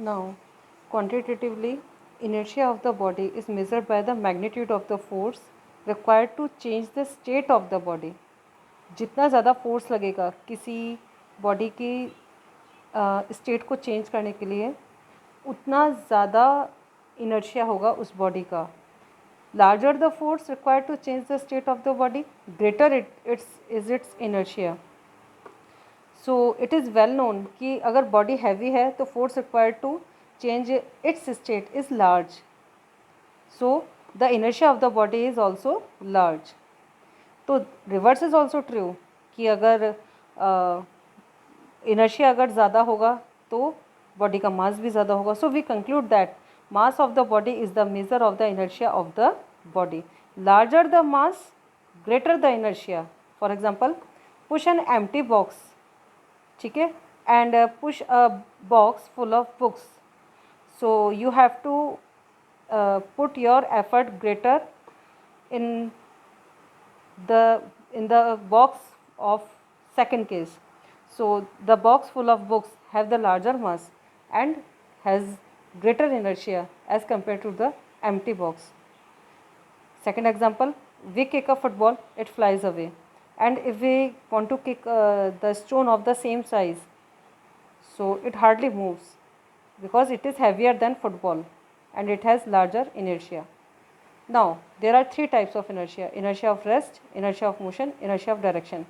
Now, quantitatively, inertia of the body is measured by the magnitude of the force required to change the state of the body. जितना ज़्यादा force लगेगा किसी body की state को change करने के लिए, उतना ज़्यादा इनर्शिया होगा उस बॉडी का. Larger the force required to change the state of the body, greater is its inertia. So it is well known कि अगर बॉडी हैवी है तो force required to change its state is large. So the inertia of the body is also large. तो reverse is also true कि अगर inertia अगर ज़्यादा होगा तो बॉडी का मास भी ज़्यादा होगा. So we conclude that mass of the body is the measure of the inertia of the body. Larger the mass, greater the inertia. For example, push an empty box, ठीक है, and push a box full of books. So you have to put your effort greater in the box of second case. So the box full of books have the larger mass and has greater inertia as compared to the empty box. Second example, we kick a football, it flies away. And if we want to kick the stone of the same size, so it hardly moves because it is heavier than football and it has larger inertia. Now, there are three types of inertia: inertia of rest, inertia of motion, inertia of direction.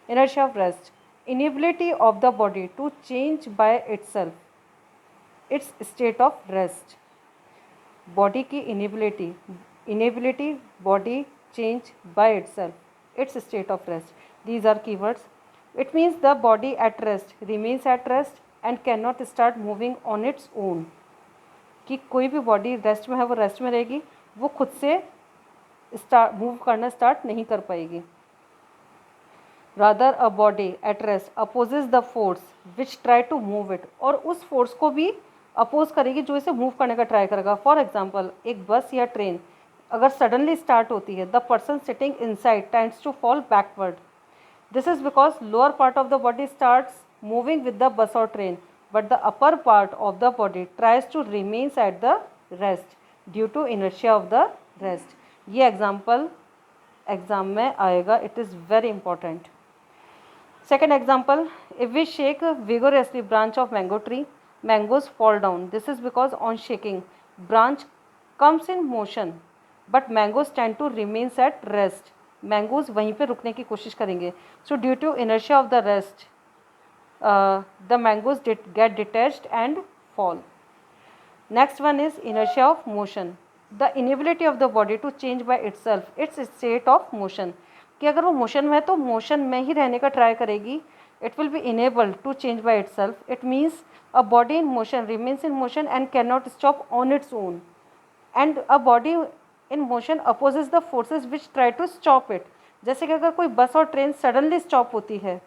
Inertia of rest, inability of the body to change by itself its state of rest. Body की inability body change by itself its state of rest. These are keywords. It means the body at rest remains at rest and can not start moving on its own. कि कोई भी body rest में है वो rest में रहेगी, वो खुद से मूव करना स्टार्ट नहीं कर पाएगी. Rather a body at rest opposes the force which try to move it, और उस फोर्स को भी अपोज करेगी जो इसे मूव करने का ट्राई करेगा. फॉर एग्जाम्पल, एक बस या ट्रेन अगर सडनली स्टार्ट होती है, the person sitting inside tends to fall backward. This is because lower part of the body starts moving with the bus और train, but the upper part of the body tries to remains at the rest due to inertia of the rest. ये example exam में आएगा. It is very important. Second example, if we shake vigorously branch of mango tree, mangoes fall down. This is because on shaking, branch comes in motion, but mangoes tend to remains at rest. Mangoes वहीं पे रुकने की कोशिश करेंगे. So due to inertia of the rest, the mangoes get detached and fall. Next one is inertia of motion. The inability of the body to change by itself, its state of motion. कि अगर वो motion में है तो motion में ही रहने का try करेगी. It will be enabled to change by itself. It means a body in motion remains in motion and can not stop on its own, and a body in motion opposes the forces which try to stop it. जैसे कि अगर कोई बस और train suddenly stop होती है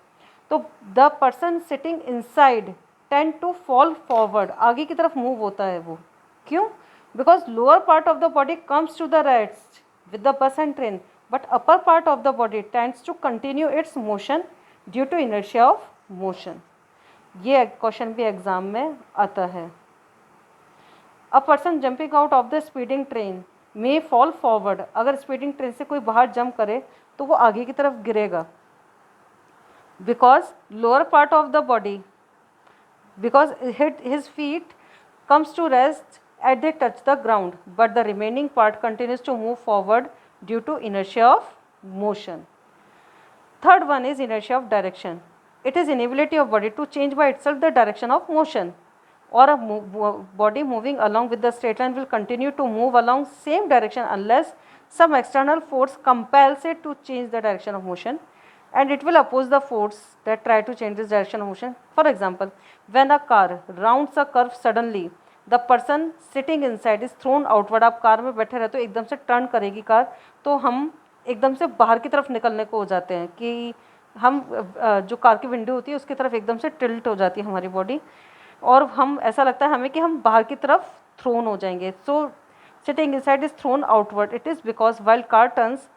तो the person sitting inside tend to fall forward, आगे की तरफ मूव होता है वो. क्यों? Because lower part of the body comes to the rest with the bus and train, but upper part of the body tends to continue its motion due to inertia of motion. ये question भी exam में आता है. A person jumping out of the speeding train may fall forward. अगर speeding train से कोई बाहर jump करे तो वो आगे की तरफ गिरेगा. because lower part of the body, because his feet comes to rest as they touch the ground, but the remaining part continues to move forward due to inertia of motion. Third one is inertia of direction. It is inability of body to change by itself the direction of motion, or a body moving along with the straight line will continue to move along same direction unless some external force compels it to change the direction of motion, and it will oppose the force that try to change this direction of motion. For example, when a car rounds a curve suddenly, the person sitting inside is thrown outward. आप car में बैठे रहते हो, एकदम से turn करेगी car तो हम एकदम से बाहर की तरफ निकलने को हो जाते हैं कि हम जो कार की विंडो होती है उसकी तरफ एकदम से टिल्ट हो जाती है हमारी बॉडी, और हम ऐसा लगता है हमें कि हम बाहर की तरफ थ्रोन हो जाएंगे. So sitting inside is thrown outward. It is because while car turns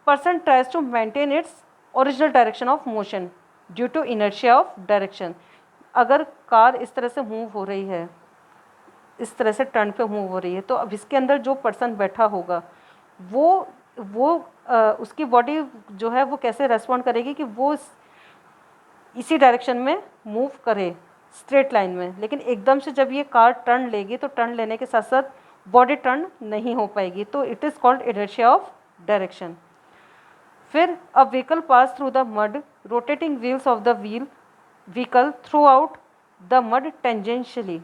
person tries to maintain its original direction of motion due to inertia of direction. अगर कार इस तरह से मूव हो रही है इस तरह से टर्न पे मूव हो रही है, तो अब इसके अंदर जो पर्सन बैठा होगा वो उसकी बॉडी जो है वो कैसे रेस्पॉन्ड करेगी कि वो इसी डायरेक्शन में मूव करे स्ट्रेट लाइन में। लेकिन एकदम से जब ये कार टर्न लेगी तो टर्न लेने के साथ साथ बॉडी टर्न नहीं हो पाएगी, तो it is called inertia of direction. फिर a vehicle pass through the mud, rotating wheels of the vehicle through out the mud tangentially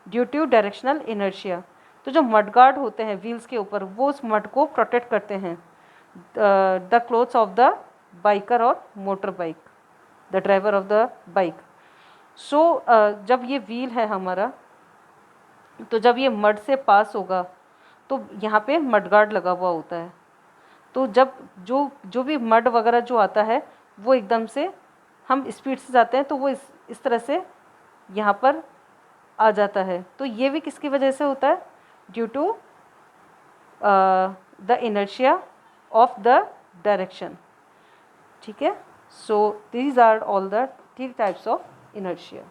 due to directional inertia. तो जो मड गार्ड होते हैं व्हील्स के ऊपर वो उस मड को प्रोटेक्ट करते हैं the clothes of the biker और motor bike, the driver of the bike. So जब ये व्हील है हमारा, तो जब ये मड से पास होगा तो यहाँ पे मड गार्ड लगा हुआ होता है, तो जब जो भी मड वगैरह जो आता है वो एकदम से हम स्पीड से जाते हैं तो वो इस तरह से यहाँ पर आ जाता है। तो ये भी किसकी वजह से होता है? Due to the inertia of the direction. ठीक है, so these are all the 3 types of inertia.